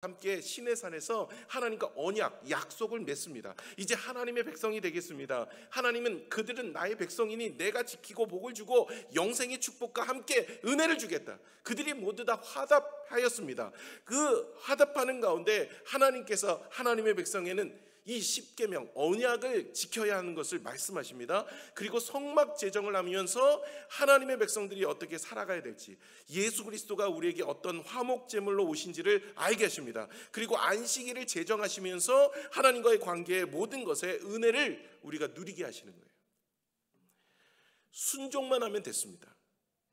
함께 시내산에서 하나님과 언약, 약속을 맺습니다. 이제 하나님의 백성이 되겠습니다. 하나님은 그들은 나의 백성이니 내가 지키고 복을 주고 영생의 축복과 함께 은혜를 주겠다. 그들이 모두 다 화답하였습니다. 그 화답하는 가운데 하나님께서 하나님의 백성에는 이 십계명 언약을 지켜야 하는 것을 말씀하십니다. 그리고 성막 제정을 하면서 하나님의 백성들이 어떻게 살아가야 될지, 예수 그리스도가 우리에게 어떤 화목 제물로 오신지를 알게 하십니다. 그리고 안식일을 제정하시면서 하나님과의 관계의 모든 것에 은혜를 우리가 누리게 하시는 거예요. 순종만 하면 됐습니다.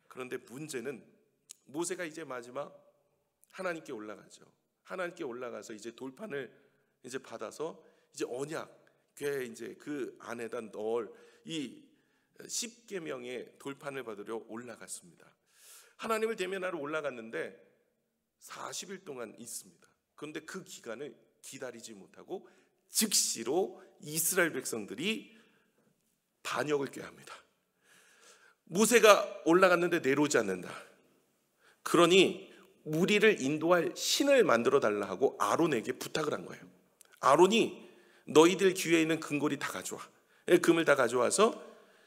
그런데 문제는 모세가 이제 마지막 하나님께 올라가죠. 하나님께 올라가서 이제 돌판을 이제 받아서 이제 언약 궤 이제 그 안에다 넣을 이 십계명의 돌판을 받으려 올라갔습니다. 하나님을 대면하러 올라갔는데 40일 동안 있습니다. 그런데 그 기간을 기다리지 못하고 즉시로 이스라엘 백성들이 반역을 꾀합니다. 모세가 올라갔는데 내려오지 않는다. 그러니 우리를 인도할 신을 만들어 달라 하고 아론에게 부탁을 한 거예요. 아론이 너희들 귀에 있는 금고리 다 가져와. 금을 다 가져와서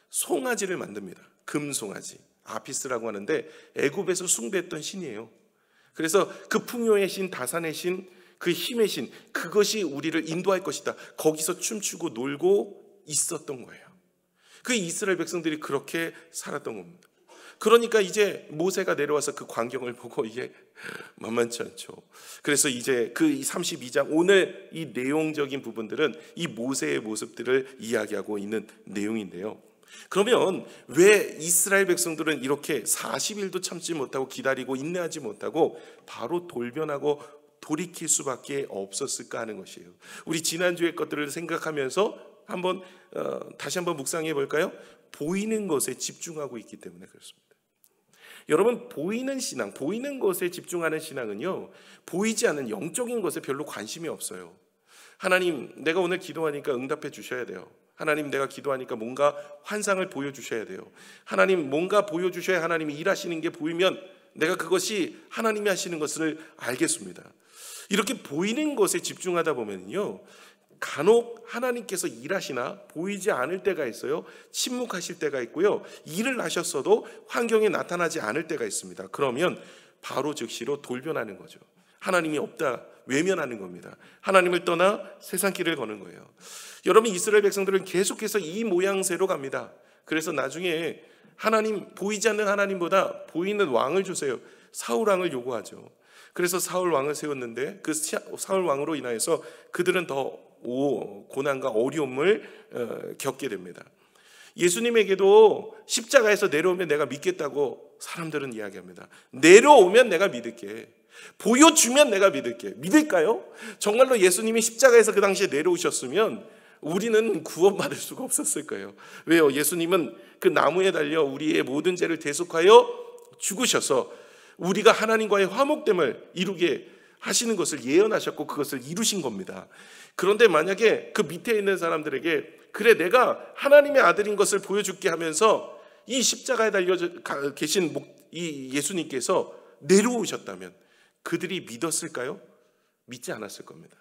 송아지를 만듭니다. 금송아지, 아피스라고 하는데 애굽에서 숭배했던 신이에요. 그래서 그 풍요의 신, 다산의 신, 그 힘의 신, 그것이 우리를 인도할 것이다. 거기서 춤추고 놀고 있었던 거예요. 그 이스라엘 백성들이 그렇게 살았던 겁니다. 그러니까 이제 모세가 내려와서 그 광경을 보고 이게 만만치 않죠. 그래서 이제 그 32장 오늘 이 내용적인 부분들은 이 모세의 모습들을 이야기하고 있는 내용인데요. 그러면 왜 이스라엘 백성들은 이렇게 40일도 참지 못하고 기다리고 인내하지 못하고 바로 돌변하고 돌이킬 수밖에 없었을까 하는 것이에요. 우리 지난주의 것들을 생각하면서 한번 다시 한번 묵상해 볼까요? 보이는 것에 집중하고 있기 때문에 그렇습니다. 여러분, 보이는 신앙, 보이는 것에 집중하는 신앙은요, 보이지 않는 영적인 것에 별로 관심이 없어요. 하나님, 내가 오늘 기도하니까 응답해 주셔야 돼요. 하나님, 내가 기도하니까 뭔가 환상을 보여주셔야 돼요. 하나님, 뭔가 보여주셔야 하나님이 일하시는 게 보이면 내가 그것이 하나님이 하시는 것을 알겠습니다. 이렇게 보이는 것에 집중하다 보면요, 간혹 하나님께서 일하시나 보이지 않을 때가 있어요. 침묵하실 때가 있고요. 일을 하셨어도 환경에 나타나지 않을 때가 있습니다. 그러면 바로 즉시로 돌변하는 거죠. 하나님이 없다, 외면하는 겁니다. 하나님을 떠나 세상 길을 거는 거예요. 여러분, 이스라엘 백성들은 계속해서 이 모양새로 갑니다. 그래서 나중에 하나님, 보이지 않는 하나님보다 보이는 왕을 주세요. 사울 왕을 요구하죠. 그래서 사울 왕을 세웠는데 그 사울 왕으로 인하여서 그들은 더 고난과 어려움을 겪게 됩니다. 예수님에게도 십자가에서 내려오면 내가 믿겠다고 사람들은 이야기합니다. 내려오면 내가 믿을게, 보여주면 내가 믿을게. 믿을까요? 정말로 예수님이 십자가에서 그 당시에 내려오셨으면 우리는 구원받을 수가 없었을 거예요. 왜요? 예수님은 그 나무에 달려 우리의 모든 죄를 대속하여 죽으셔서 우리가 하나님과의 화목됨을 이루게 하시는 것을 예언하셨고 그것을 이루신 겁니다. 그런데 만약에 그 밑에 있는 사람들에게 그래, 내가 하나님의 아들인 것을 보여줄게 하면서 이 십자가에 달려 계신 이 예수님께서 내려오셨다면 그들이 믿었을까요? 믿지 않았을 겁니다.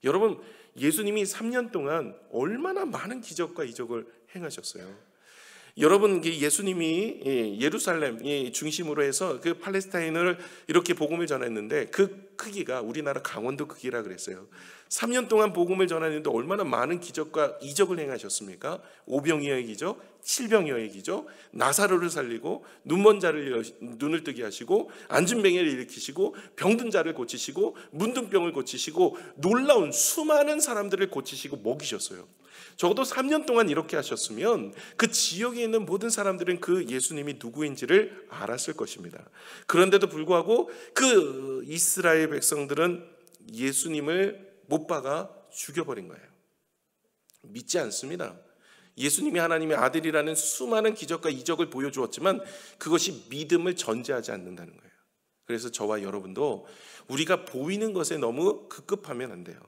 여러분, 예수님이 3년 동안 얼마나 많은 기적과 이적을 행하셨어요. 여러분, 예수님이 예루살렘 중심으로 해서 그 팔레스타인을 이렇게 복음을 전했는데 그 크기가 우리나라 강원도 크기라 그랬어요. 3년 동안 복음을 전했는데 얼마나 많은 기적과 이적을 행하셨습니까? 오병이어의 기적, 칠병이어의 기적, 나사로를 살리고 눈먼 자를 눈을 뜨게 하시고 앉은 뱅이를 일으키시고 병든 자를 고치시고 문둥병을 고치시고 놀라운 수많은 사람들을 고치시고 먹이셨어요. 적어도 3년 동안 이렇게 하셨으면 그 지역에 있는 모든 사람들은 그 예수님이 누구인지를 알았을 것입니다. 그런데도 불구하고 그 이스라엘 백성들은 예수님을 못 박아 죽여버린 거예요. 믿지 않습니다. 예수님이 하나님의 아들이라는 수많은 기적과 이적을 보여주었지만 그것이 믿음을 전제하지 않는다는 거예요. 그래서 저와 여러분도 우리가 보이는 것에 너무 급급하면 안 돼요.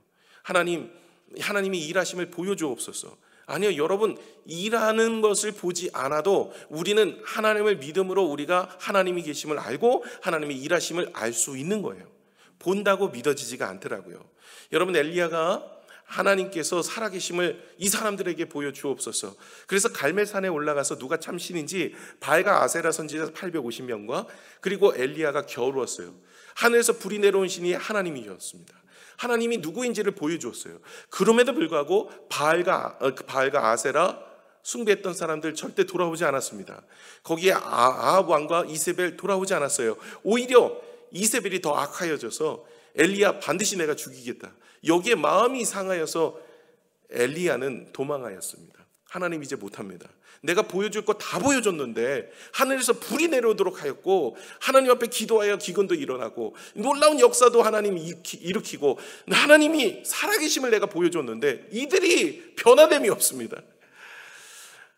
하나님이 일하심을 보여주옵소서. 아니요, 여러분, 일하는 것을 보지 않아도 우리는 하나님을 믿음으로 우리가 하나님이 계심을 알고 하나님의 일하심을 알 수 있는 거예요. 본다고 믿어지지가 않더라고요. 여러분, 엘리야가 하나님께서 살아계심을 이 사람들에게 보여주옵소서. 그래서 갈멜산에 올라가서 누가 참신인지 바알과 아세라 선지자 850명과 그리고 엘리야가 겨루었어요. 하늘에서 불이 내려온 신이 하나님이었습니다. 하나님이 누구인지를 보여주었어요. 그럼에도 불구하고 바알과 아세라 숭배했던 사람들 절대 돌아오지 않았습니다. 거기에 아합 왕과 이세벨 돌아오지 않았어요. 오히려 이세벨이 더 악하여져서 엘리야 반드시 내가 죽이겠다, 여기에 마음이 상하여서 엘리야는 도망하였습니다. 하나님 이제 못합니다. 내가 보여줄 거 다 보여줬는데 하늘에서 불이 내려오도록 하였고 하나님 앞에 기도하여 기근도 일어나고 놀라운 역사도 하나님이 일으키고 하나님이 살아계심을 내가 보여줬는데 이들이 변화됨이 없습니다.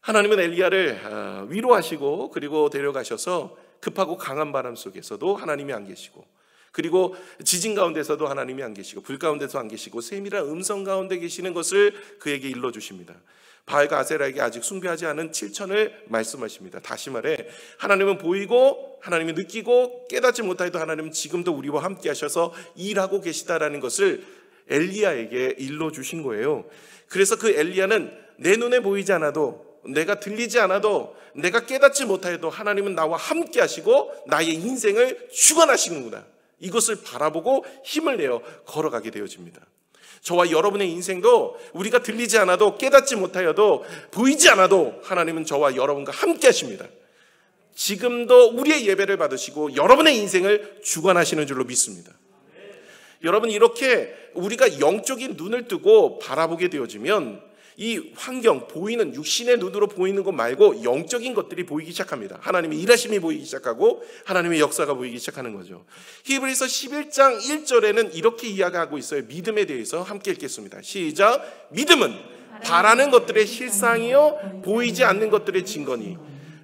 하나님은 엘리야를 위로하시고 그리고 데려가셔서 급하고 강한 바람 속에서도 하나님이 안 계시고, 그리고 지진 가운데서도 하나님이 안 계시고, 불 가운데서 안 계시고, 세밀한 음성 가운데 계시는 것을 그에게 일러주십니다. 바알과 아세라에게 아직 숭배하지 않은 7천을 말씀하십니다. 다시 말해 하나님은 보이고 하나님은 느끼고 깨닫지 못하여도 하나님은 지금도 우리와 함께 하셔서 일하고 계시다라는 것을 엘리야에게 일러주신 거예요. 그래서 그 엘리야는 내 눈에 보이지 않아도, 내가 들리지 않아도, 내가 깨닫지 못하여도 하나님은 나와 함께 하시고 나의 인생을 주관하시는구나, 이것을 바라보고 힘을 내어 걸어가게 되어집니다. 저와 여러분의 인생도 우리가 들리지 않아도, 깨닫지 못하여도, 보이지 않아도 하나님은 저와 여러분과 함께 하십니다. 지금도 우리의 예배를 받으시고 여러분의 인생을 주관하시는 줄로 믿습니다. 여러분, 이렇게 우리가 영적인 눈을 뜨고 바라보게 되어지면 이 환경, 보이는 육신의 눈으로 보이는 것 말고 영적인 것들이 보이기 시작합니다. 하나님의 일하심이 보이기 시작하고 하나님의 역사가 보이기 시작하는 거죠. 히브리서 11장 1절에는 이렇게 이야기하고 있어요. 믿음에 대해서 함께 읽겠습니다. 시작. 믿음은 바라는 것들의 실상이요 보이지 않는 것들의 증거니.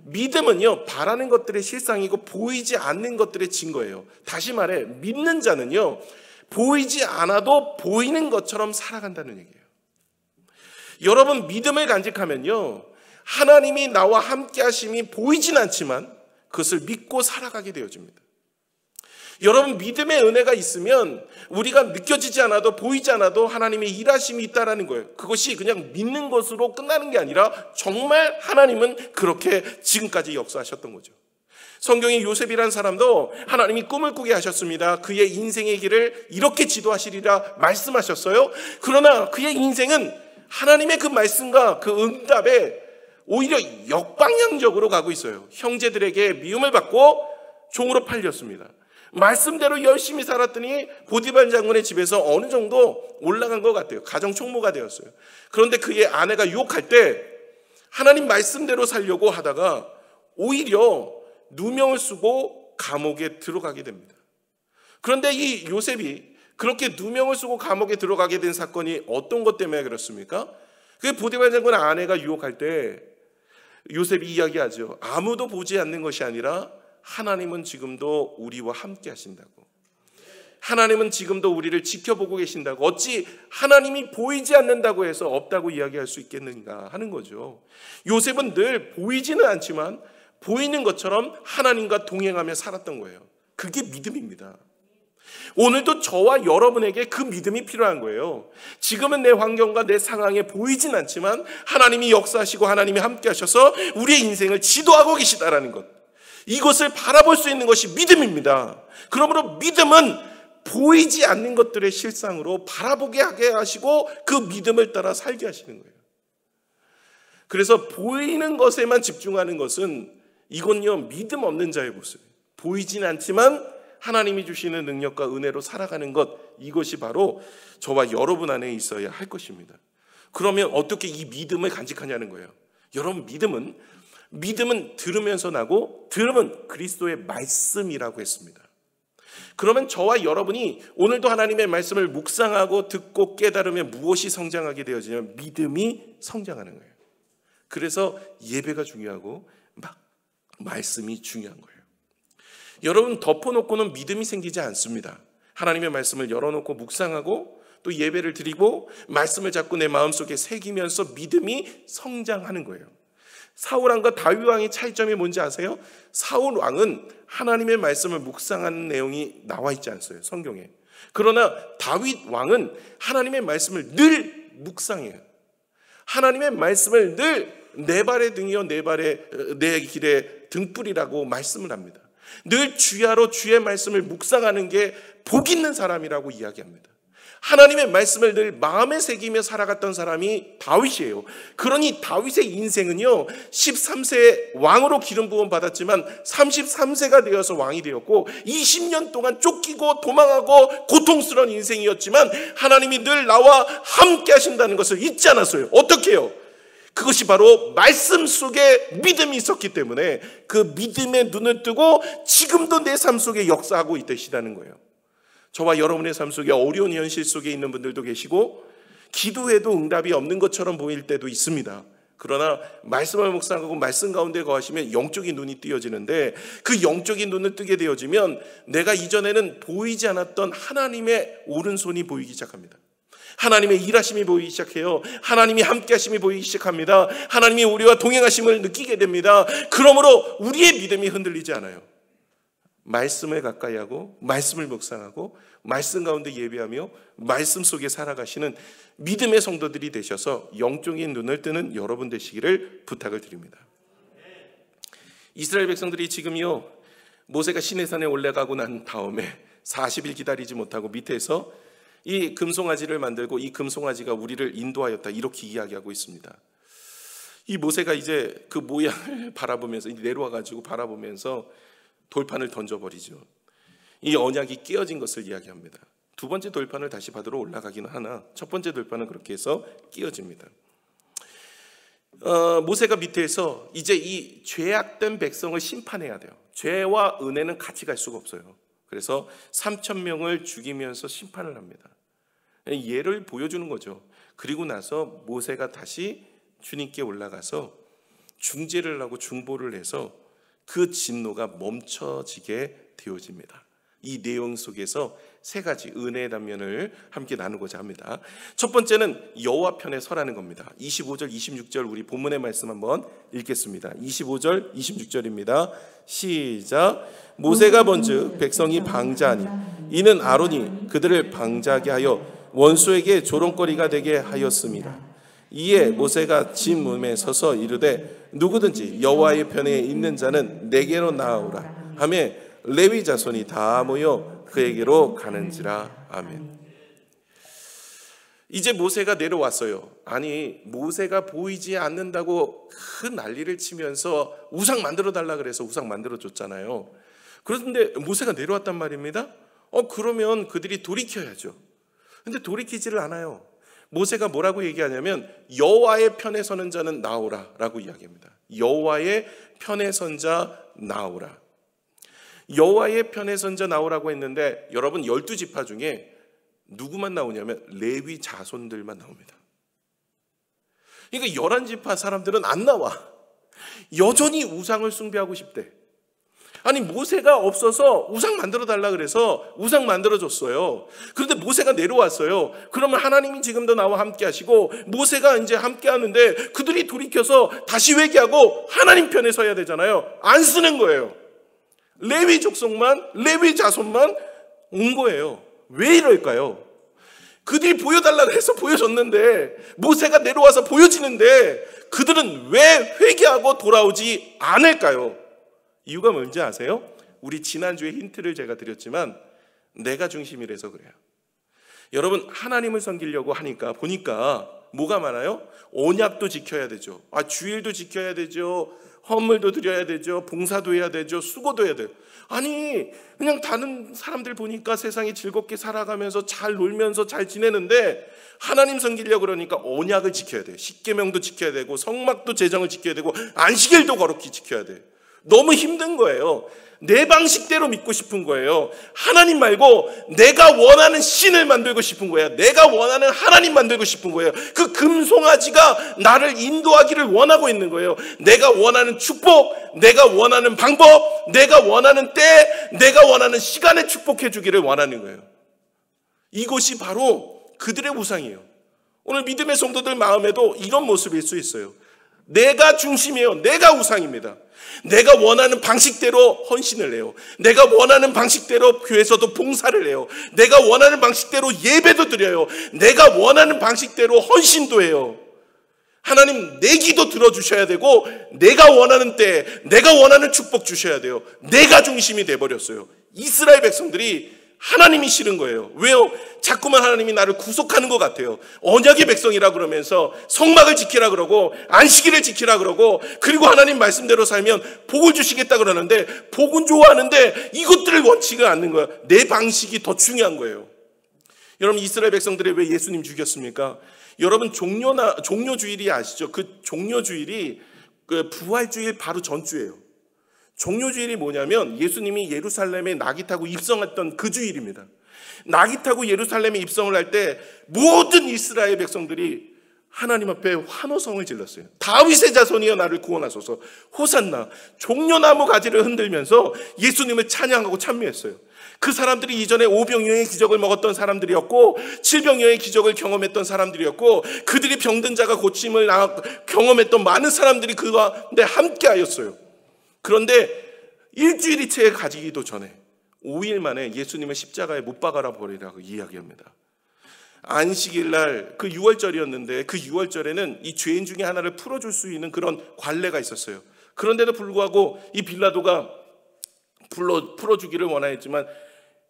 믿음은요 바라는 것들의 실상이고 보이지 않는 것들의 증거예요. 다시 말해 믿는 자는요 보이지 않아도 보이는 것처럼 살아간다는 얘기예요. 여러분, 믿음을 간직하면요 하나님이 나와 함께 하심이 보이진 않지만 그것을 믿고 살아가게 되어집니다. 여러분, 믿음의 은혜가 있으면 우리가 느껴지지 않아도 보이지 않아도 하나님의 일하심이 있다라는 거예요. 그것이 그냥 믿는 것으로 끝나는 게 아니라 정말 하나님은 그렇게 지금까지 역사하셨던 거죠. 성경의 요셉이라는 사람도 하나님이 꿈을 꾸게 하셨습니다. 그의 인생의 길을 이렇게 지도하시리라 말씀하셨어요. 그러나 그의 인생은 하나님의 그 말씀과 그 응답에 오히려 역방향적으로 가고 있어요. 형제들에게 미움을 받고 종으로 팔렸습니다. 말씀대로 열심히 살았더니 보디발 장군의 집에서 어느 정도 올라간 것 같아요. 가정 총무가 되었어요. 그런데 그의 아내가 유혹할 때 하나님 말씀대로 살려고 하다가 오히려 누명을 쓰고 감옥에 들어가게 됩니다. 그런데 이 요셉이 그렇게 누명을 쓰고 감옥에 들어가게 된 사건이 어떤 것 때문에 그렇습니까? 그 보디발 장군의 아내가 유혹할 때 요셉이 이야기하죠. 아무도 보지 않는 것이 아니라 하나님은 지금도 우리와 함께 하신다고. 하나님은 지금도 우리를 지켜보고 계신다고. 어찌 하나님이 보이지 않는다고 해서 없다고 이야기할 수 있겠는가 하는 거죠. 요셉은 늘 보이지는 않지만 보이는 것처럼 하나님과 동행하며 살았던 거예요. 그게 믿음입니다. 오늘도 저와 여러분에게 그 믿음이 필요한 거예요. 지금은 내 환경과 내 상황에 보이진 않지만 하나님이 역사하시고 하나님이 함께 하셔서 우리의 인생을 지도하고 계시다라는 것, 이것을 바라볼 수 있는 것이 믿음입니다. 그러므로 믿음은 보이지 않는 것들의 실상으로 바라보게 하게 하시고 그 믿음을 따라 살게 하시는 거예요. 그래서 보이는 것에만 집중하는 것은 이건요 믿음 없는 자의 모습이에요. 보이진 않지만 하나님이 주시는 능력과 은혜로 살아가는 것, 이것이 바로 저와 여러분 안에 있어야 할 것입니다. 그러면 어떻게 이 믿음을 간직하냐는 거예요. 여러분, 믿음은 들으면서 나고 들으면 그리스도의 말씀이라고 했습니다. 그러면 저와 여러분이 오늘도 하나님의 말씀을 묵상하고 듣고 깨달으면 무엇이 성장하게 되어지냐면 믿음이 성장하는 거예요. 그래서 예배가 중요하고 말씀이 중요한 거예요. 여러분, 덮어놓고는 믿음이 생기지 않습니다. 하나님의 말씀을 열어놓고 묵상하고 또 예배를 드리고 말씀을 잡고 내 마음속에 새기면서 믿음이 성장하는 거예요. 사울왕과 다윗왕의 차이점이 뭔지 아세요? 사울왕은 하나님의 말씀을 묵상하는 내용이 나와 있지 않어요, 성경에. 그러나 다윗 왕은 하나님의 말씀을 늘 묵상해요. 하나님의 말씀을 늘 내 발의 등이요 내 길의 등불이라고 말씀을 합니다. 늘 주야로 주의 말씀을 묵상하는 게 복 있는 사람이라고 이야기합니다. 하나님의 말씀을 늘 마음에 새기며 살아갔던 사람이 다윗이에요. 그러니 다윗의 인생은요, 13세에 왕으로 기름 부음 받았지만 33세가 되어서 왕이 되었고 20년 동안 쫓기고 도망하고 고통스러운 인생이었지만 하나님이 늘 나와 함께 하신다는 것을 잊지 않았어요. 어떻게 해요? 그것이 바로 말씀 속에 믿음이 있었기 때문에 그 믿음의 눈을 뜨고 지금도 내 삶 속에 역사하고 있으시다는 거예요. 저와 여러분의 삶 속에 어려운 현실 속에 있는 분들도 계시고 기도해도 응답이 없는 것처럼 보일 때도 있습니다. 그러나 말씀을 묵상하고 말씀 가운데 거하시면 영적인 눈이 띄어지는데 그 영적인 눈을 뜨게 되어지면 내가 이전에는 보이지 않았던 하나님의 오른손이 보이기 시작합니다. 하나님의 일하심이 보이기 시작해요. 하나님이 함께하심이 보이기 시작합니다. 하나님이 우리와 동행하심을 느끼게 됩니다. 그러므로 우리의 믿음이 흔들리지 않아요. 말씀을 가까이 하고 말씀을 묵상하고 말씀 가운데 예배하며 말씀 속에 살아가시는 믿음의 성도들이 되셔서 영적인 눈을 뜨는 여러분 되시기를 부탁을 드립니다. 이스라엘 백성들이 지금요, 모세가 시내산에 올라가고 난 다음에 40일 기다리지 못하고 밑에서 이 금송아지를 만들고 이 금송아지가 우리를 인도하였다, 이렇게 이야기하고 있습니다. 이 모세가 이제 그 모양을 바라보면서 내려와가지고 바라보면서 돌판을 던져버리죠. 이 언약이 깨어진 것을 이야기합니다. 두 번째 돌판을 다시 받으러 올라가기는 하나 첫 번째 돌판은 그렇게 해서 깨어집니다. 모세가 밑에서 이제 이 죄악된 백성을 심판해야 돼요. 죄와 은혜는 같이 갈 수가 없어요. 그래서 3,000명을 죽이면서 심판을 합니다. 예를 보여주는 거죠. 그리고 나서 모세가 다시 주님께 올라가서 중재를 하고 중보를 해서 그 진노가 멈춰지게 되어집니다. 이 내용 속에서 세 가지 은혜의 단면을 함께 나누고자 합니다. 첫 번째는 여호와 편에 서라는 겁니다. 25절 26절 우리 본문의 말씀 한번 읽겠습니다. 25절 26절입니다. 시작. 모세가 본즉 백성이 방자하니 이는 아론이 그들을 방자하게 하여 원수에게 조롱거리가 되게 하였습니다. 이에 모세가 진문에 서서 이르되 누구든지 여호와의 편에 있는 자는 내게로 나아오라 하며 레위 자손이 다 모여 그에게로 가는지라. 아멘. 이제 모세가 내려왔어요. 아니, 모세가 보이지 않는다고 큰 난리를 치면서 우상 만들어 달라 그래서 우상 만들어 줬잖아요. 그런데 모세가 내려왔단 말입니다. 그러면 그들이 돌이켜야죠. 근데 돌이키지를 않아요. 모세가 뭐라고 얘기하냐면 여호와의 편에 서는 자는 나오라 라고 이야기합니다. 여호와의 편에 선 자 나오라. 여호와의 편에 선 자 나오라고 했는데 여러분 12지파 중에 누구만 나오냐면 레위 자손들만 나옵니다. 그러니까 11지파 사람들은 안 나와. 여전히 우상을 숭배하고 싶대. 아니, 모세가 없어서 우상 만들어 달라 그래서 우상 만들어 줬어요. 그런데 모세가 내려왔어요. 그러면 하나님이 지금도 나와 함께 하시고 모세가 이제 함께 하는데 그들이 돌이켜서 다시 회개하고 하나님 편에 서야 되잖아요. 안 쓰는 거예요. 레위 족속만, 레위 자손만 온 거예요. 왜 이럴까요? 그들이 보여달라고 해서 보여줬는데 모세가 내려와서 보여지는데 그들은 왜 회개하고 돌아오지 않을까요? 이유가 뭔지 아세요? 우리 지난주에 힌트를 제가 드렸지만 내가 중심이라서 그래요. 여러분, 하나님을 섬기려고 하니까 보니까 뭐가 많아요? 언약도 지켜야 되죠. 주일도 지켜야 되죠. 헌물도 드려야 되죠. 봉사도 해야 되죠. 수고도 해야 돼요. 아니, 그냥 다른 사람들 보니까 세상에 즐겁게 살아가면서 잘 놀면서 잘 지내는데 하나님 섬기려고 그러니까 언약을 지켜야 돼요. 십계명도 지켜야 되고 성막도 제정을 지켜야 되고 안식일도 거룩히 지켜야 돼요. 너무 힘든 거예요. 내 방식대로 믿고 싶은 거예요. 하나님 말고 내가 원하는 신을 만들고 싶은 거예요. 내가 원하는 하나님 만들고 싶은 거예요. 그 금송아지가 나를 인도하기를 원하고 있는 거예요. 내가 원하는 축복, 내가 원하는 방법, 내가 원하는 때, 내가 원하는 시간에 축복해 주기를 원하는 거예요. 이것이 바로 그들의 우상이에요. 오늘 믿음의 성도들 마음에도 이런 모습일 수 있어요. 내가 중심이에요. 내가 우상입니다. 내가 원하는 방식대로 헌신을 해요. 내가 원하는 방식대로 교회에서도 봉사를 해요. 내가 원하는 방식대로 예배도 드려요. 내가 원하는 방식대로 헌신도 해요. 하나님, 내 기도 들어주셔야 되고, 내가 원하는 때 내가 원하는 축복 주셔야 돼요. 내가 중심이 돼버렸어요. 이스라엘 백성들이 하나님이 싫은 거예요. 왜요? 자꾸만 하나님이 나를 구속하는 것 같아요. 언약의 백성이라 그러면서 성막을 지키라 그러고 안식일을 지키라 그러고, 그리고 하나님 말씀대로 살면 복을 주시겠다 그러는데, 복은 좋아하는데 이것들을 원치가 않는 거예요. 내 방식이 더 중요한 거예요. 여러분, 이스라엘 백성들이 왜 예수님 죽였습니까? 여러분, 종료주일이 아시죠? 그 종료주일이 그 부활주일 바로 전주예요. 종료주일이 뭐냐면 예수님이 예루살렘에 낙이 타고 입성했던 그 주일입니다. 낙이 타고 예루살렘에 입성을 할 때 모든 이스라엘 백성들이 하나님 앞에 환호성을 질렀어요. 다윗의 자손이여 나를 구원하소서, 호산나. 종려나무 가지를 흔들면서 예수님을 찬양하고 찬미했어요. 그 사람들이 이전에 오병이어의 기적을 먹었던 사람들이었고, 칠병이어의 기적을 경험했던 사람들이었고, 그들이 병든 자가 고침을 경험했던 많은 사람들이 그와 함께 하였어요. 그런데 일주일이 채 가지기도 전에 5일 만에 예수님을 십자가에 못 박아라 버리라고 이야기합니다. 안식일 날 그 6월절이었는데, 그 6월절에는 이 죄인 중에 하나를 풀어줄 수 있는 그런 관례가 있었어요. 그런데도 불구하고 이 빌라도가 풀어주기를 원하였지만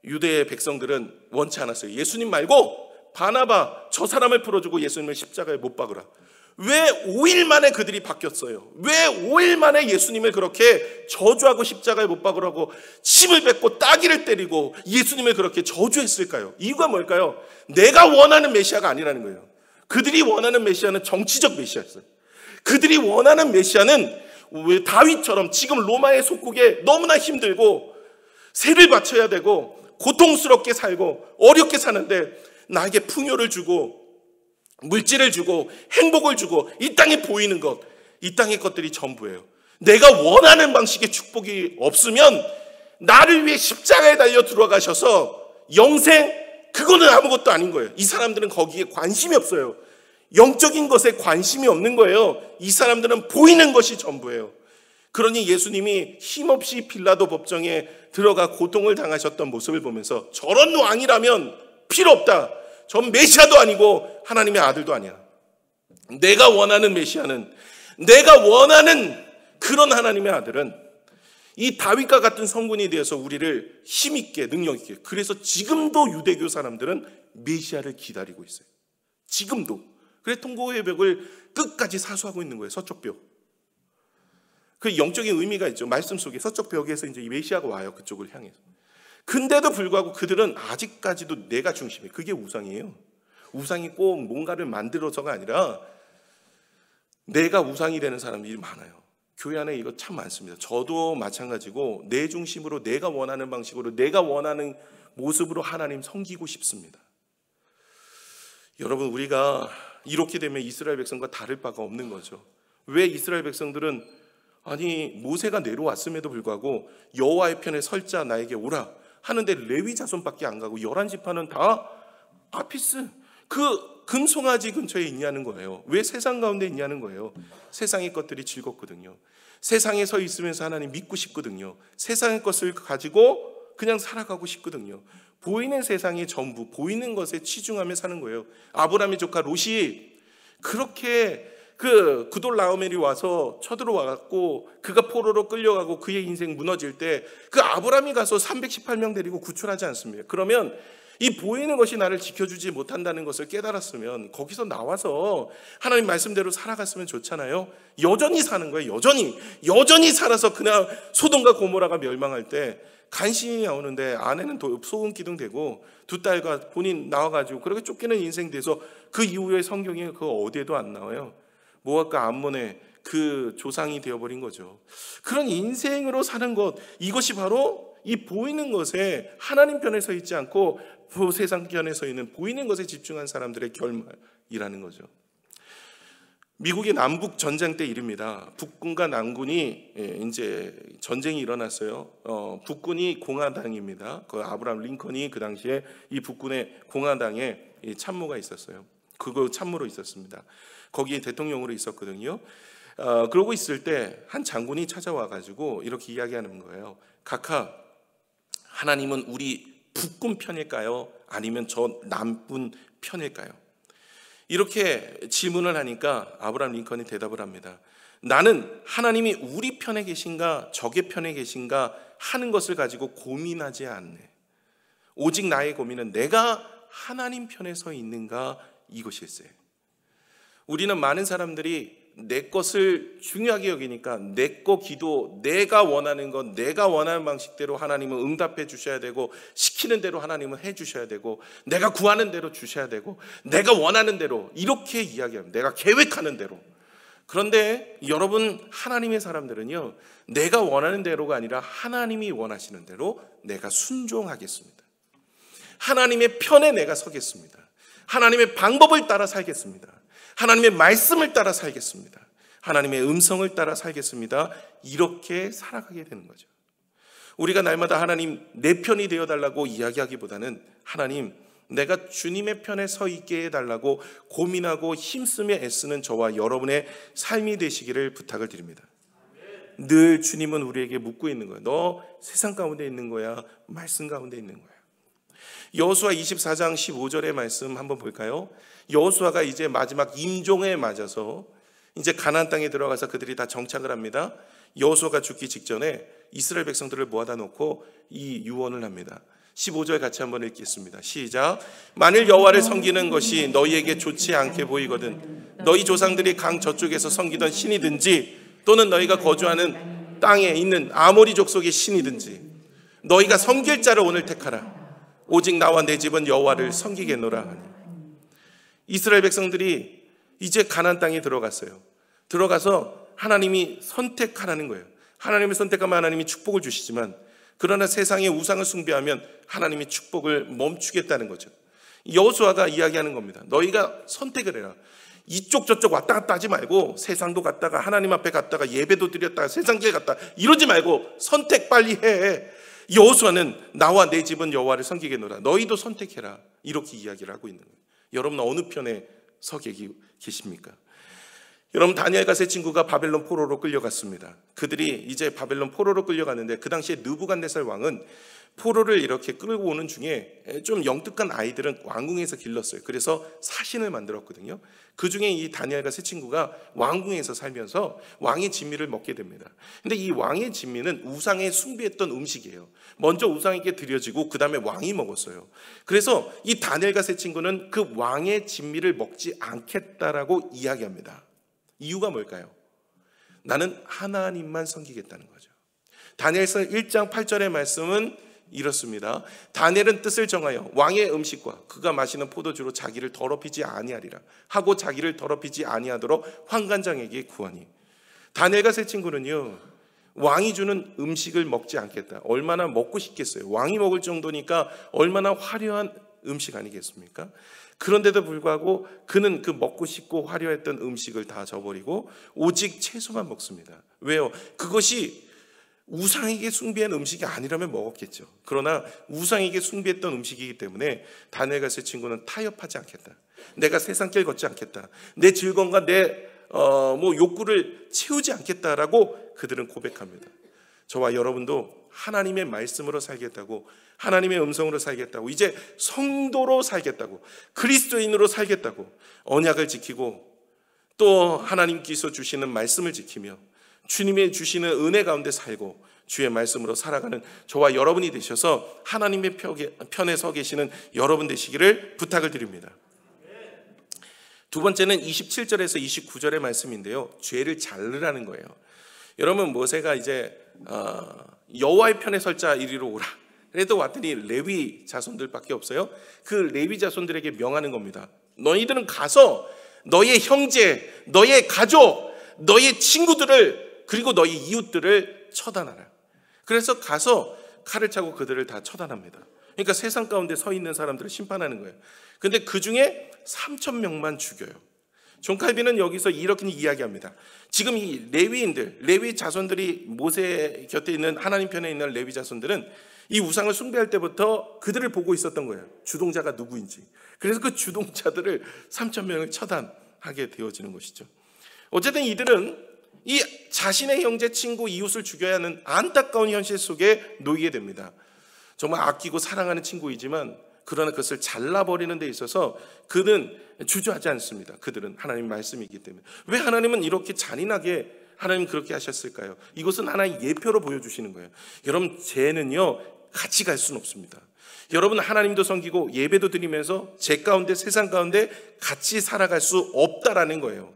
유대의 백성들은 원치 않았어요. 예수님 말고 바나바, 저 사람을 풀어주고 예수님을 십자가에 못 박으라. 왜 5일 만에 그들이 바뀌었어요? 왜 5일 만에 예수님을 그렇게 저주하고 십자가에 못 박으라고 침을 뱉고 따귀를 때리고 예수님을 그렇게 저주했을까요? 이유가 뭘까요? 내가 원하는 메시아가 아니라는 거예요. 그들이 원하는 메시아는 정치적 메시아였어요. 그들이 원하는 메시아는 왜 다윗처럼 지금 로마의 속국에 너무나 힘들고 세를 바쳐야 되고 고통스럽게 살고 어렵게 사는데 나에게 풍요를 주고 물질을 주고 행복을 주고 이 땅에 보이는 것, 이 땅의 것들이 전부예요. 내가 원하는 방식의 축복이 없으면 나를 위해 십자가에 달려 들어가셔서 영생, 그거는 아무것도 아닌 거예요. 이 사람들은 거기에 관심이 없어요. 영적인 것에 관심이 없는 거예요. 이 사람들은 보이는 것이 전부예요. 그러니 예수님이 힘없이 빌라도 법정에 들어가 고통을 당하셨던 모습을 보면서 저런 왕이라면 필요 없다. 전 메시아도 아니고 하나님의 아들도 아니야. 내가 원하는 메시아는, 내가 원하는 그런 하나님의 아들은 이 다윗과 같은 성군이 되어서 우리를 힘있게 능력있게, 그래서 지금도 유대교 사람들은 메시아를 기다리고 있어요. 지금도. 그래서 통고의 벽을 끝까지 사수하고 있는 거예요. 서쪽 벽. 그 영적인 의미가 있죠. 말씀 속에 서쪽 벽에서 이제 이 메시아가 와요. 그쪽을 향해서. 근데도 불구하고 그들은 아직까지도 내가 중심이에요. 그게 우상이에요. 우상이 꼭 뭔가를 만들어서가 아니라 내가 우상이 되는 사람들이 많아요. 교회 안에 이거 참 많습니다. 저도 마찬가지고 내 중심으로 내가 원하는 방식으로 내가 원하는 모습으로 하나님 섬기고 싶습니다. 여러분, 우리가 이렇게 되면 이스라엘 백성과 다를 바가 없는 거죠. 왜 이스라엘 백성들은 아니 모세가 내려왔음에도 불구하고 여호와의 편에 설자 나에게 오라 하는데 레위 자손밖에 안 가고 11지파는 다 아피스 그 금송아지 근처에 있냐는 거예요. 왜 세상 가운데 있냐는 거예요. 세상의 것들이 즐겁거든요. 세상에 서 있으면서 하나님 믿고 싶거든요. 세상의 것을 가지고 그냥 살아가고 싶거든요. 보이는 세상의 전부, 보이는 것에 치중하며 사는 거예요. 아브라함의 조카 롯이 그렇게 그 구돌라오멜이 와서 쳐들어와갖고 그가 포로로 끌려가고 그의 인생 무너질 때 그 아브라함이 가서 318명 데리고 구출하지 않습니까? 그러면 이 보이는 것이 나를 지켜주지 못한다는 것을 깨달았으면 거기서 나와서 하나님 말씀대로 살아갔으면 좋잖아요. 여전히 사는 거예요. 여전히 살아서 그냥 소돔과 고모라가 멸망할 때 간신히 나오는데 아내는 소금 기둥 되고 두 딸과 본인 나와가지고 그렇게 쫓기는 인생 돼서 그 이후에 성경에 그 어디에도 안 나와요. 모압과 암몬의 그 조상이 되어버린 거죠. 그런 인생으로 사는 것, 이것이 바로 이 보이는 것에 하나님 편에 서 있지 않고 세상 편에 서 있는 보이는 것에 집중한 사람들의 결말이라는 거죠. 미국의 남북 전쟁 때 일입니다. 북군과 남군이 이제 전쟁이 일어났어요. 북군이 공화당입니다. 그 아브라함 링컨이 그 당시에 이 북군의 공화당에 참모가 있었어요. 그거 참모로 있었습니다. 거기에 대통령으로 있었거든요. 그러고 있을 때 한 장군이 찾아와 가지고 이렇게 이야기하는 거예요. 각하, 하나님은 우리 북군 편일까요? 아니면 저 남군 편일까요? 이렇게 질문을 하니까 아브라함 링컨이 대답을 합니다. 나는 하나님이 우리 편에 계신가 적의 편에 계신가 하는 것을 가지고 고민하지 않네. 오직 나의 고민은 내가 하나님 편에 서 있는가, 이것일세. 우리는 많은 사람들이 내 것을 중요하게 여기니까 내 거 기도, 내가 원하는 것, 내가 원하는 방식대로 하나님은 응답해 주셔야 되고, 시키는 대로 하나님은 해 주셔야 되고, 내가 구하는 대로 주셔야 되고, 내가 원하는 대로, 이렇게 이야기합니다. 내가 계획하는 대로. 그런데 여러분, 하나님의 사람들은요, 내가 원하는 대로가 아니라 하나님이 원하시는 대로 내가 순종하겠습니다. 하나님의 편에 내가 서겠습니다. 하나님의 방법을 따라 살겠습니다. 하나님의 말씀을 따라 살겠습니다. 하나님의 음성을 따라 살겠습니다. 이렇게 살아가게 되는 거죠. 우리가 날마다 하나님 내 편이 되어달라고 이야기하기보다는 하나님, 내가 주님의 편에 서 있게 해달라고 고민하고 힘쓰며 애쓰는 저와 여러분의 삶이 되시기를 부탁을 드립니다. 늘 주님은 우리에게 묻고 있는 거예요. 너 세상 가운데 있는 거야? 말씀 가운데 있는 거야? 여호수아 24장 15절의 말씀 한번 볼까요? 여호수아가 이제 마지막 임종에 맞아서 이제 가나안 땅에 들어가서 그들이 다 정착을 합니다. 여호수아가 죽기 직전에 이스라엘 백성들을 모아다 놓고 이 유언을 합니다. 15절 같이 한번 읽겠습니다. 시작. 만일 여호와를 섬기는 것이 너희에게 좋지 않게 보이거든 너희 조상들이 강 저쪽에서 섬기던 신이든지 또는 너희가 거주하는 땅에 있는 아모리 족속의 신이든지 너희가 섬길 자를 오늘 택하라. 오직 나와 내 집은 여호와를 섬기겠노라 하니. 이스라엘 백성들이 이제 가나안 땅에 들어갔어요. 들어가서 하나님이 선택하라는 거예요. 하나님을 선택하면 하나님이 축복을 주시지만, 그러나 세상의 우상을 숭배하면 하나님이 축복을 멈추겠다는 거죠. 여호수아가 이야기하는 겁니다. 너희가 선택을 해라. 이쪽 저쪽 왔다 갔다 하지 말고, 세상도 갔다가 하나님 앞에 갔다가 예배도 드렸다가 세상길 갔다 이러지 말고 선택 빨리 해. 여호수아는 나와 내 집은 여호와를 섬기겠노라. 너희도 선택해라. 이렇게 이야기를 하고 있는 거예요. 여러분, 어느 편에 서 계십니까? 여러분, 다니엘과 세 친구가 바벨론 포로로 끌려갔습니다. 그들이 이제 바벨론 포로로 끌려갔는데, 그 당시에 느부갓네살 왕은 포로를 이렇게 끌고 오는 중에 좀 영특한 아이들은 왕궁에서 길렀어요. 그래서 사신을 만들었거든요. 그 중에 이 다니엘과 세 친구가 왕궁에서 살면서 왕의 진미를 먹게 됩니다. 근데 이 왕의 진미는 우상에 숭배했던 음식이에요. 먼저 우상에게 드려지고 그 다음에 왕이 먹었어요. 그래서 이 다니엘과 세 친구는 그 왕의 진미를 먹지 않겠다라고 이야기합니다. 이유가 뭘까요? 나는 하나님만 섬기겠다는 거죠. 다니엘서 1장 8절의 말씀은 이렇습니다. 다니엘은 뜻을 정하여 왕의 음식과 그가 마시는 포도주로 자기를 더럽히지 아니하리라 하고 자기를 더럽히지 아니하도록 환관장에게 구하니. 다니엘과 세 친구는요, 왕이 주는 음식을 먹지 않겠다. 얼마나 먹고 싶겠어요. 왕이 먹을 정도니까 얼마나 화려한 음식 아니겠습니까? 그런데도 불구하고 그는 그 먹고 싶고 화려했던 음식을 다 저버리고 오직 채소만 먹습니다. 왜요? 그것이 우상에게 숭배한 음식이 아니라면 먹었겠죠. 그러나 우상에게 숭배했던 음식이기 때문에 다니엘과 세 친구는 타협하지 않겠다. 내가 세상길 걷지 않겠다. 내 즐거움과 내 욕구를 채우지 않겠다라고 그들은 고백합니다. 저와 여러분도 하나님의 말씀으로 살겠다고, 하나님의 음성으로 살겠다고, 이제 성도로 살겠다고, 그리스도인으로 살겠다고 언약을 지키고 또 하나님께서 주시는 말씀을 지키며 주님의 주시는 은혜 가운데 살고 주의 말씀으로 살아가는 저와 여러분이 되셔서 하나님의 편에 서 계시는 여러분 되시기를 부탁을 드립니다. 두 번째는 27절에서 29절의 말씀인데요, 죄를 자르라는 거예요. 여러분, 모세가 이제 여호와의 편에 설 자 이리로 오라. 그래도 왔더니 레위 자손들밖에 없어요. 그 레위 자손들에게 명하는 겁니다. 너희들은 가서 너의 형제, 너의 가족, 너의 친구들을, 그리고 너희 이웃들을 처단하라. 그래서 가서 칼을 차고 그들을 다 처단합니다. 그러니까 세상 가운데 서 있는 사람들을 심판하는 거예요. 근데 그 중에 3,000명만 죽여요. 존 칼빈은 여기서 이렇게 이야기합니다. 지금 이 레위인들, 레위 자손들이 모세 곁에 있는 하나님 편에 있는 레위 자손들은 이 우상을 숭배할 때부터 그들을 보고 있었던 거예요. 주동자가 누구인지. 그래서 그 주동자들을 3,000명을 처단하게 되어지는 것이죠. 어쨌든 이들은 이 자신의 형제, 친구, 이웃을 죽여야 하는 안타까운 현실 속에 놓이게 됩니다. 정말 아끼고 사랑하는 친구이지만 그러나 그것을 잘라버리는 데 있어서 그는 주저하지 않습니다. 그들은 하나님의 말씀이기 때문에. 왜 하나님은 이렇게 잔인하게 하나님 그렇게 하셨을까요? 이것은 하나의 예표로 보여주시는 거예요. 여러분, 죄는요 같이 갈 수는 없습니다. 여러분, 하나님도 섬기고 예배도 드리면서 죄 가운데, 세상 가운데 같이 살아갈 수 없다라는 거예요.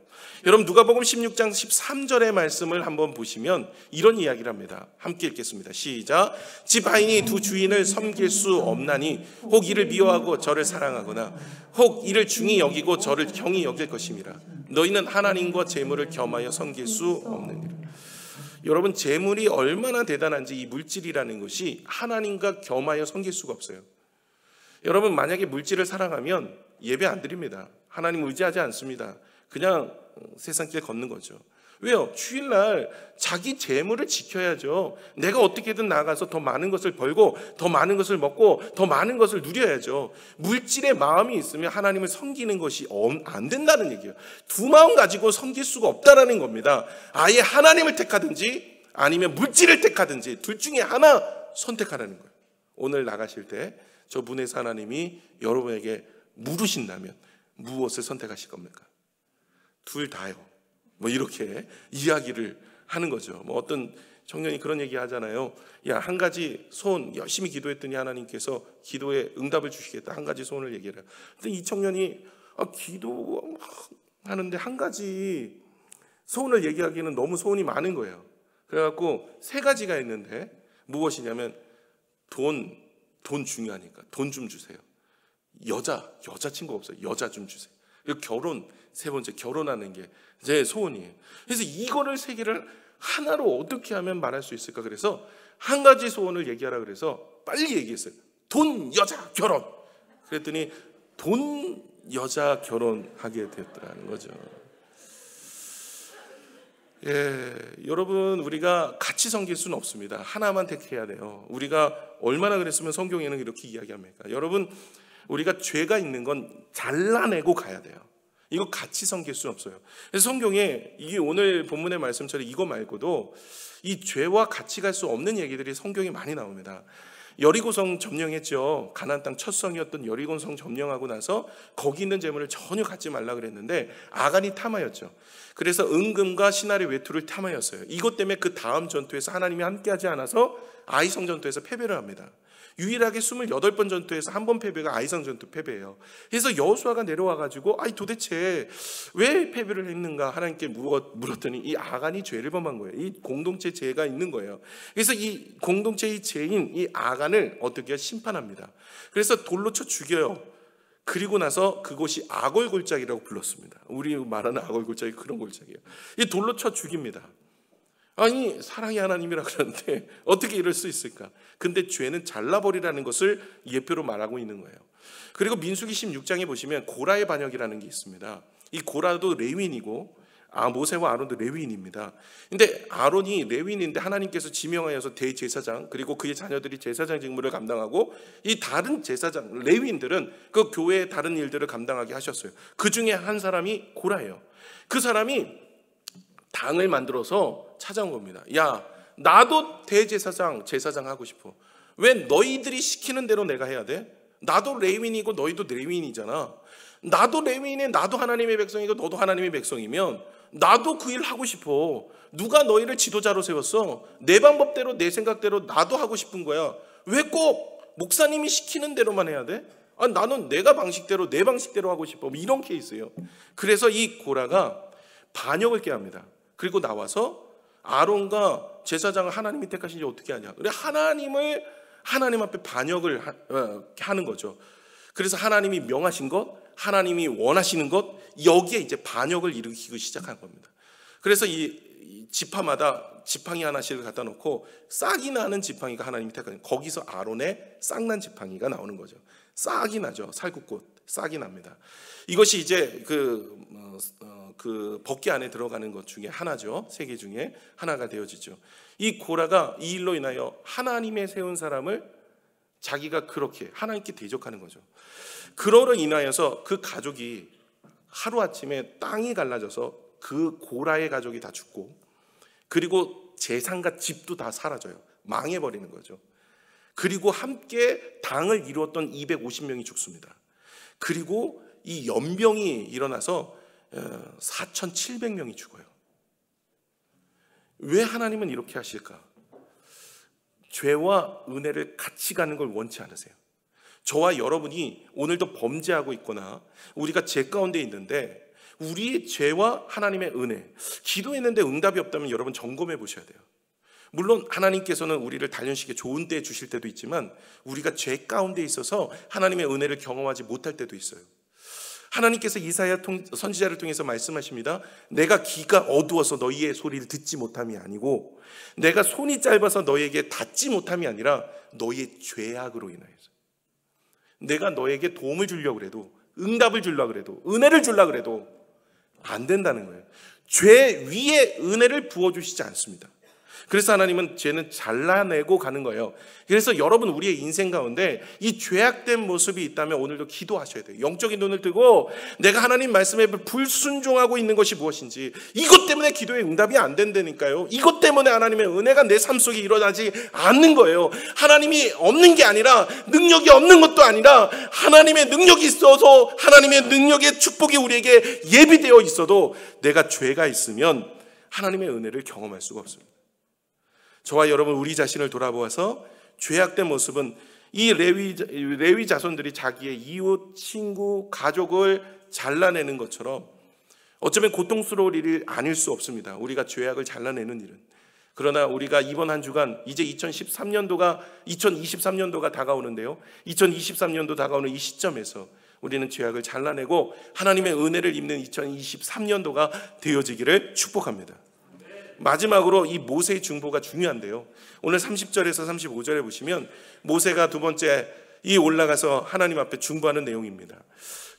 여러분, 누가복음 16장 13절의 말씀을 한번 보시면 이런 이야기를 합니다. 함께 읽겠습니다. 시작. 지파인이 두 주인을 섬길 수 없나니 혹 이를 미워하고 저를 사랑하거나 혹 이를 중히 여기고 저를 경히 여길 것임이라. 너희는 하나님과 재물을 겸하여 섬길 수 없느니라. 여러분, 재물이 얼마나 대단한지 이 물질이라는 것이 하나님과 겸하여 섬길 수가 없어요. 여러분, 만약에 물질을 사랑하면 예배 안 드립니다. 하나님 의지하지 않습니다. 그냥 세상길 걷는 거죠. 왜요? 주일날 자기 재물을 지켜야죠. 내가 어떻게든 나가서 더 많은 것을 벌고 더 많은 것을 먹고 더 많은 것을 누려야죠. 물질의 마음이 있으면 하나님을 섬기는 것이 안 된다는 얘기예요. 두 마음 가지고 섬길 수가 없다라는 겁니다. 아예 하나님을 택하든지 아니면 물질을 택하든지 둘 중에 하나 선택하라는 거예요. 오늘 나가실 때 저 문에서 하나님이 여러분에게 물으신다면 무엇을 선택하실 겁니까? 둘 다요. 뭐 이렇게 이야기를 하는 거죠. 뭐 어떤 청년이 그런 얘기 하잖아요. 야, 한 가지 소원 열심히 기도했더니 하나님께서 기도에 응답을 주시겠다. 한 가지 소원을 얘기해라. 근데 이 청년이 기도하는데 한 가지 소원을 얘기하기는 너무 소원이 많은 거예요. 그래갖고 세 가지가 있는데 무엇이냐면 돈 중요하니까 돈 좀 주세요. 여자친구 없어요. 여자 좀 주세요. 그리고 결혼, 세 번째 결혼하는 게 제 소원이에요. 그래서 이거를 세 개를 하나로 어떻게 하면 말할 수 있을까? 그래서 한 가지 소원을 얘기하라 그래서 빨리 얘기했어요. 돈, 여자, 결혼. 그랬더니 돈, 여자, 결혼하게 됐다는 거죠. 예, 여러분, 우리가 같이 섬길 수는 없습니다. 하나만 택해야 돼요. 우리가 얼마나 그랬으면 성경에는 이렇게 이야기합니까? 여러분, 우리가 죄가 있는 건 잘라내고 가야 돼요. 이거 같이 섬길 수는 없어요. 그래서 성경에 이게 오늘 본문의 말씀처럼 이거 말고도 이 죄와 같이 갈 수 없는 얘기들이 성경에 많이 나옵니다. 여리고성 점령했죠. 가나안 땅 첫 성이었던 여리고성 점령하고 나서 거기 있는 재물을 전혀 갖지 말라 그랬는데 아간이 탐하였죠. 그래서 은금과 신할의 외투를 탐하였어요. 이것 때문에 그 다음 전투에서 하나님이 함께하지 않아서 아이성 전투에서 패배를 합니다. 유일하게 28번 전투에서 한 번 패배가 아이성 전투 패배예요. 그래서 여호수아가 내려와가지고 도대체 왜 패배를 했는가 하나님께 물었더니 이 아간이 죄를 범한 거예요. 이 공동체 죄가 있는 거예요. 그래서 이 공동체의 죄인 이 아간을 어떻게 심판합니다. 그래서 돌로 쳐 죽여요. 그리고 나서 그곳이 아골골짜기라고 불렀습니다. 우리 말하는 아골골짜기 그런 골짜기예요. 이 돌로 쳐 죽입니다. 아니, 사랑의 하나님이라 그러는데 어떻게 이럴 수 있을까? 근데 죄는 잘라버리라는 것을 예표로 말하고 있는 거예요. 그리고 민수기 16장에 보시면 고라의 반역이라는 게 있습니다. 이 고라도 레위인이고 모세와 아론도 레위인입니다. 근데 아론이 레위인인데 하나님께서 지명하여서 대제사장 그리고 그의 자녀들이 제사장 직무를 감당하고 이 다른 제사장 레위인들은 그 교회의 다른 일들을 감당하게 하셨어요. 그 중에 한 사람이 고라예요. 그 사람이 당을 만들어서 찾아온 겁니다. 야, 나도 대제사장, 제사장 하고 싶어. 왜 너희들이 시키는 대로 내가 해야 돼? 나도 레위인이고 너희도 레위인이잖아. 나도 레위인에 나도 하나님의 백성이고 너도 하나님의 백성이면 나도 그 일 하고 싶어. 누가 너희를 지도자로 세웠어? 내 방법대로 내 생각대로 나도 하고 싶은 거야. 왜 꼭 목사님이 시키는 대로만 해야 돼? 나는 내가 방식대로 내 방식대로 하고 싶어. 이런 케이스예요. 그래서 이 고라가 반역을 깨합니다. 그리고 나와서 아론과 제사장을 하나님이 택하신지 어떻게 하냐. 그래 하나님 앞에 반역을 하는 거죠. 그래서 하나님이 명하신 것, 하나님이 원하시는 것, 여기에 이제 반역을 일으키기 시작한 겁니다. 그래서 이 지파마다 지팡이 하나씩을 갖다 놓고 싹이 나는 지팡이가 하나님이 택하신 거기서 아론의 싹난 지팡이가 나오는 거죠. 싹이 나죠. 살구꽃 싹이 납니다. 이것이 이제 그 벗기 안에 들어가는 것 중에 하나죠. 세 개 중에 하나가 되어지죠. 이 고라가 이 일로 인하여 하나님의 세운 사람을 자기가 그렇게 하나님께 대적하는 거죠. 그러로 인하여서 그 가족이 하루아침에 땅이 갈라져서 그 고라의 가족이 다 죽고 그리고 재산과 집도 다 사라져요. 망해버리는 거죠. 그리고 함께 당을 이루었던 250명이 죽습니다. 그리고 이 연병이 일어나서 4,700명이 죽어요. 왜 하나님은 이렇게 하실까? 죄와 은혜를 같이 가는 걸 원치 않으세요. 저와 여러분이 오늘도 범죄하고 있거나 우리가 죄 가운데 있는데 우리의 죄와 하나님의 은혜, 기도했는데 응답이 없다면 여러분 점검해 보셔야 돼요. 물론 하나님께서는 우리를 단연시게 좋은 때 주실 때도 있지만 우리가 죄 가운데 있어서 하나님의 은혜를 경험하지 못할 때도 있어요. 하나님께서 이사야 선지자를 통해서 말씀하십니다. 내가 귀가 어두워서 너희의 소리를 듣지 못함이 아니고 내가 손이 짧아서 너희에게 닿지 못함이 아니라 너희의 죄악으로 인하여서. 내가 너에게 도움을 주려고 해도, 응답을 주려고 해도, 은혜를 주려고 해도 안 된다는 거예요. 죄 위에 은혜를 부어주시지 않습니다. 그래서 하나님은 죄는 잘라내고 가는 거예요. 그래서 여러분, 우리의 인생 가운데 이 죄악된 모습이 있다면 오늘도 기도하셔야 돼요. 영적인 눈을 뜨고 내가 하나님 말씀에 불순종하고 있는 것이 무엇인지, 이것 때문에 기도에 응답이 안 된다니까요. 이것 때문에 하나님의 은혜가 내 삶 속에 일어나지 않는 거예요. 하나님이 없는 게 아니라, 능력이 없는 것도 아니라, 하나님의 능력이 있어서, 하나님의 능력의 축복이 우리에게 예비되어 있어도 내가 죄가 있으면 하나님의 은혜를 경험할 수가 없습니다. 저와 여러분, 우리 자신을 돌아보아서 죄악된 모습은 이 레위 자손들이 자기의 이웃, 친구, 가족을 잘라내는 것처럼 어쩌면 고통스러울 일이 아닐 수 없습니다. 우리가 죄악을 잘라내는 일은. 그러나 우리가 이번 한 주간 이제 2023년도가 다가오는데요. 2023년도 다가오는 이 시점에서 우리는 죄악을 잘라내고 하나님의 은혜를 입는 2023년도가 되어지기를 축복합니다. 마지막으로 이 모세의 중보가 중요한데요. 오늘 30절에서 35절에 보시면 모세가 두 번째 올라가서 하나님 앞에 중보하는 내용입니다.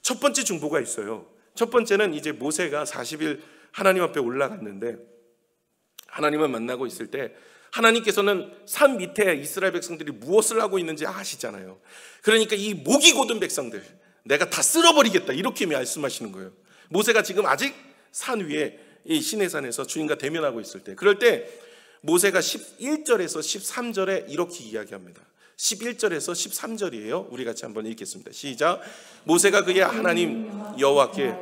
첫 번째 중보가 있어요. 첫 번째는 이제 모세가 40일 하나님 앞에 올라갔는데 하나님을 만나고 있을 때 하나님께서는 산 밑에 이스라엘 백성들이 무엇을 하고 있는지 아시잖아요. 그러니까 이 목이 곧은 백성들 내가 다 쓸어버리겠다, 이렇게 말씀하시는 거예요. 모세가 지금 아직 산 위에 이 시내산에서 주님과 대면하고 있을 때, 그럴 때 모세가 11절에서 13절에 이렇게 이야기합니다. 11절에서 13절이에요. 우리 같이 한번 읽겠습니다. 시작. 모세가 그의 하나님 여호와께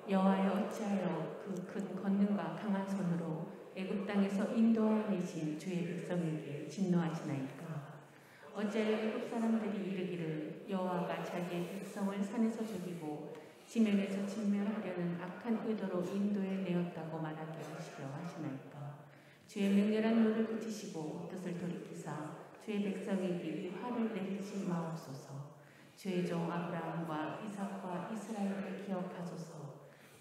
여호와여, 어찌하여 그 큰 권능과 강한 손으로 애굽 땅에서 인도하여 내신 주의 백성에게 진노하시나이까? 어찌하여 애굽 사람들이 이르기를 여호와가 자기의 백성을 산에서 죽이고 지면에서 진멸하려는 악한 의도로 인도에 내었다고 말하게 하시려 하시나이까? 주의 맹렬한 노를 그치시고 뜻을 돌이키사 주의 백성에게 화를 내리지 마옵소서. 주의 종 아브라함과 이삭과 이스라엘을 기억하소서.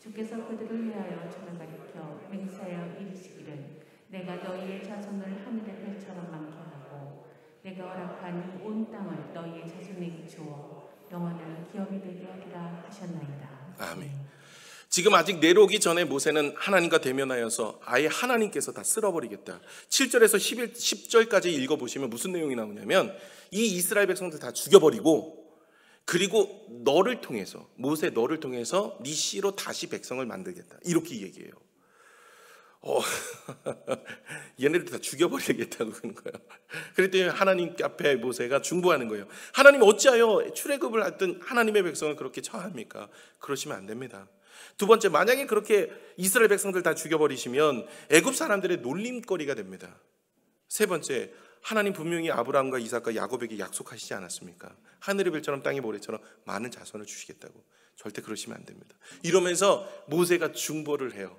주께서 그들을 위하여 저를 가리켜 맹세하여 이르시기를 내가 너희의 자손을 하늘의 별처럼 많게 하고 내가 허락한 온 땅을 너희의 자손에게 주어 영원한 기업이 되게 하리라 하셨나이다. 아멘. 지금 아직 내려오기 전에 모세는 하나님과 대면하여서 아예 하나님께서 다 쓸어버리겠다. 7절에서 10절까지 읽어보시면 무슨 내용이 나오냐면 이 이스라엘 백성들 다 죽여버리고, 그리고 너를 통해서, 모세 너를 통해서 네 씨로 다시 백성을 만들겠다, 이렇게 얘기해요. 얘네들 다 죽여버리겠다고 그러는 거예요. 그랬더니 하나님 앞에 모세가 중보하는 거예요. 하나님, 어찌하여 출애굽을 하던 하나님의 백성을 그렇게 처합니까? 그러시면 안 됩니다. 두 번째, 만약에 그렇게 이스라엘 백성들 다 죽여버리시면 애굽 사람들의 놀림거리가 됩니다. 세 번째, 하나님 분명히 아브라함과 이삭과 야곱에게 약속하시지 않았습니까? 하늘의 별처럼 땅의 모래처럼 많은 자손을 주시겠다고. 절대 그러시면 안 됩니다. 이러면서 모세가 중보를 해요.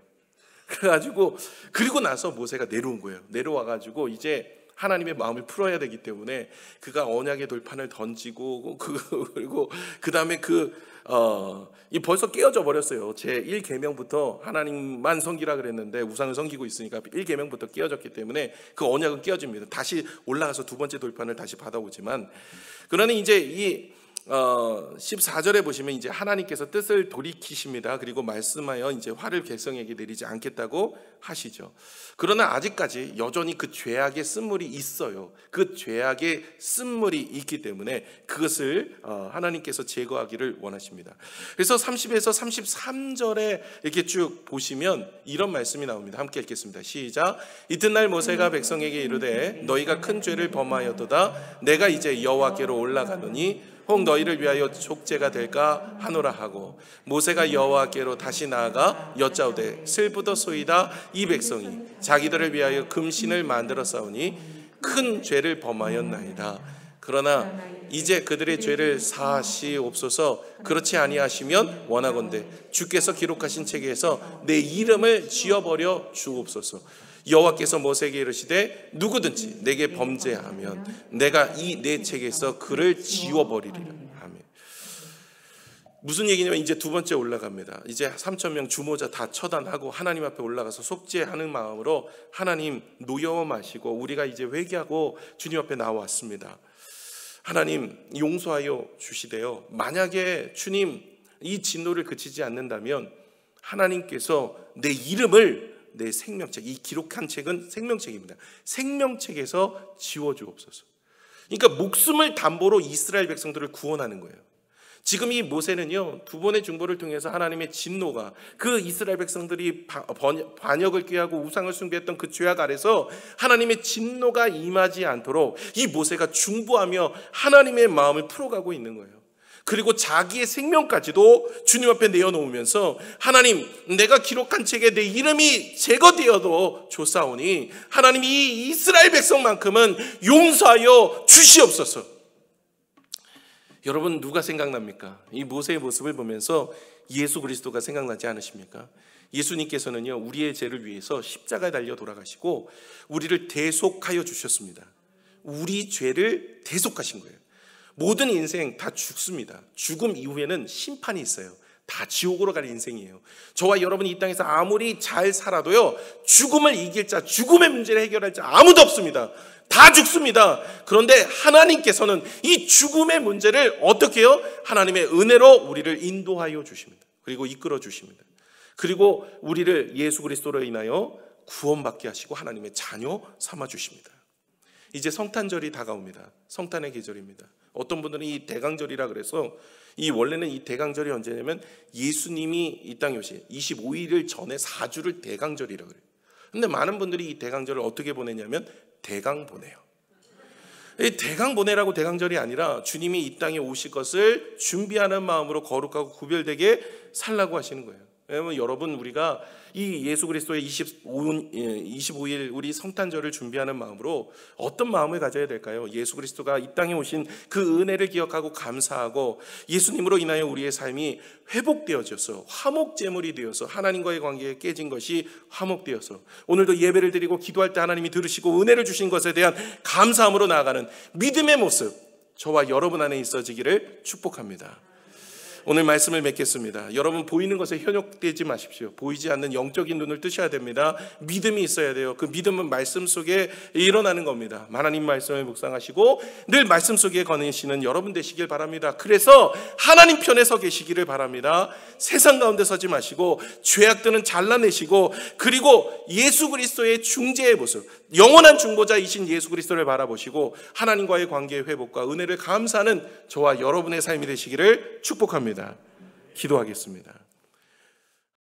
그래가지고 그리고 나서 모세가 내려온 거예요. 내려와가지고 이제 하나님의 마음을 풀어야 되기 때문에 그가 언약의 돌판을 던지고 그리고 그 다음에 벌써 깨어져 버렸어요. 제 1계명부터 하나님만 섬기라 그랬는데 우상을 섬기고 있으니까 1계명부터 깨어졌기 때문에 그 언약은 깨어집니다. 다시 올라가서 두 번째 돌판을 다시 받아오지만, 그러니 이제 14절에 보시면 이제 하나님께서 뜻을 돌이키십니다. 그리고 말씀하여 이제 화를 백성에게 내리지 않겠다고 하시죠. 그러나 아직까지 여전히 그 죄악의 쓴물이 있어요. 그 죄악의 쓴물이 있기 때문에 그것을 하나님께서 제거하기를 원하십니다. 그래서 30에서 33절에 이렇게 쭉 보시면 이런 말씀이 나옵니다. 함께 읽겠습니다. 시작. 이튿날 모세가 백성에게 이르되 너희가 큰 죄를 범하였도다. 내가 이제 여호와께로 올라가노니 혹 너희를 위하여 족제가 될까 하노라 하고 모세가 여호와께로 다시 나아가 여짜오되 슬프도소이다. 이 백성이 자기들을 위하여 금신을 만들어 싸우니 큰 죄를 범하였나이다. 그러나 이제 그들의 죄를 사하시옵소서. 그렇지 아니하시면 원하건대 주께서 기록하신 책에서 내 이름을 지워버려 주옵소서. 여호와께서 모세에게 이르시되 누구든지 내게 범죄하면 내가 이 내 책에서 그를 지워버리리라. 아멘. 무슨 얘기냐면 이제 두 번째 올라갑니다. 이제 3,000명 주모자 다 처단하고 하나님 앞에 올라가서 속죄하는 마음으로 하나님 노여워 마시고 우리가 이제 회개하고 주님 앞에 나왔습니다. 하나님 용서하여 주시되요. 만약에 주님 이 진노를 그치지 않는다면 하나님께서 내 이름을 내 생명책, 이 기록한 책은 생명책입니다. 생명책에서 지워주옵소서. 그러니까 목숨을 담보로 이스라엘 백성들을 구원하는 거예요. 지금 이 모세는요, 두 번의 중보를 통해서 하나님의 진노가 그 이스라엘 백성들이 반역을 꾀하고 우상을 숭배했던 그 죄악 아래서 하나님의 진노가 임하지 않도록 이 모세가 중보하며 하나님의 마음을 풀어가고 있는 거예요. 그리고 자기의 생명까지도 주님 앞에 내어놓으면서 하나님 내가 기록한 책에 내 이름이 제거되어도 좋사오니 하나님 이 이스라엘 백성만큼은 용서하여 주시옵소서. 여러분 누가 생각납니까? 이 모세의 모습을 보면서 예수 그리스도가 생각나지 않으십니까? 예수님께서는요 우리의 죄를 위해서 십자가에 달려 돌아가시고 우리를 대속하여 주셨습니다. 우리 죄를 대속하신 거예요. 모든 인생 다 죽습니다. 죽음 이후에는 심판이 있어요. 다 지옥으로 갈 인생이에요. 저와 여러분이 이 땅에서 아무리 잘 살아도요 죽음을 이길 자, 죽음의 문제를 해결할 자 아무도 없습니다. 다 죽습니다. 그런데 하나님께서는 이 죽음의 문제를 어떻게 해요? 하나님의 은혜로 우리를 인도하여 주십니다. 그리고 이끌어 주십니다. 그리고 우리를 예수 그리스도로 인하여 구원받게 하시고 하나님의 자녀 삼아 주십니다. 이제 성탄절이 다가옵니다. 성탄의 계절입니다. 어떤 분들은 이 대강절이라 그래서 이 원래는 이 대강절이 언제냐면 예수님이 이 땅에 오신 25일을 전에 4주를 대강절이라고 그래요. 근데 많은 분들이 이 대강절을 어떻게 보내냐면 대강 보내요. 이 대강 보내라고 대강절이 아니라 주님이 이 땅에 오실 것을 준비하는 마음으로 거룩하고 구별되게 살라고 하시는 거예요. 왜냐하면 여러분 우리가 이 예수 그리스도의 25일 우리 성탄절을 준비하는 마음으로 어떤 마음을 가져야 될까요? 예수 그리스도가 이 땅에 오신 그 은혜를 기억하고 감사하고 예수님으로 인하여 우리의 삶이 회복되어져서 화목제물이 되어서 하나님과의 관계에 깨진 것이 화목되어서 오늘도 예배를 드리고 기도할 때 하나님이 들으시고 은혜를 주신 것에 대한 감사함으로 나아가는 믿음의 모습 저와 여러분 안에 있어지기를 축복합니다. 오늘 말씀을 맺겠습니다. 여러분 보이는 것에 현혹되지 마십시오. 보이지 않는 영적인 눈을 뜨셔야 됩니다. 믿음이 있어야 돼요. 그 믿음은 말씀 속에 일어나는 겁니다. 하나님 말씀을 묵상하시고 늘 말씀 속에 거니시는 여러분 되시길 바랍니다. 그래서 하나님 편에 서 계시기를 바랍니다. 세상 가운데 서지 마시고 죄악들은 잘라내시고 그리고 예수 그리스도의 중재의 모습 영원한 중보자이신 예수 그리스도를 바라보시고 하나님과의 관계의 회복과 은혜를 감사하는 저와 여러분의 삶이 되시기를 축복합니다. 기도하겠습니다.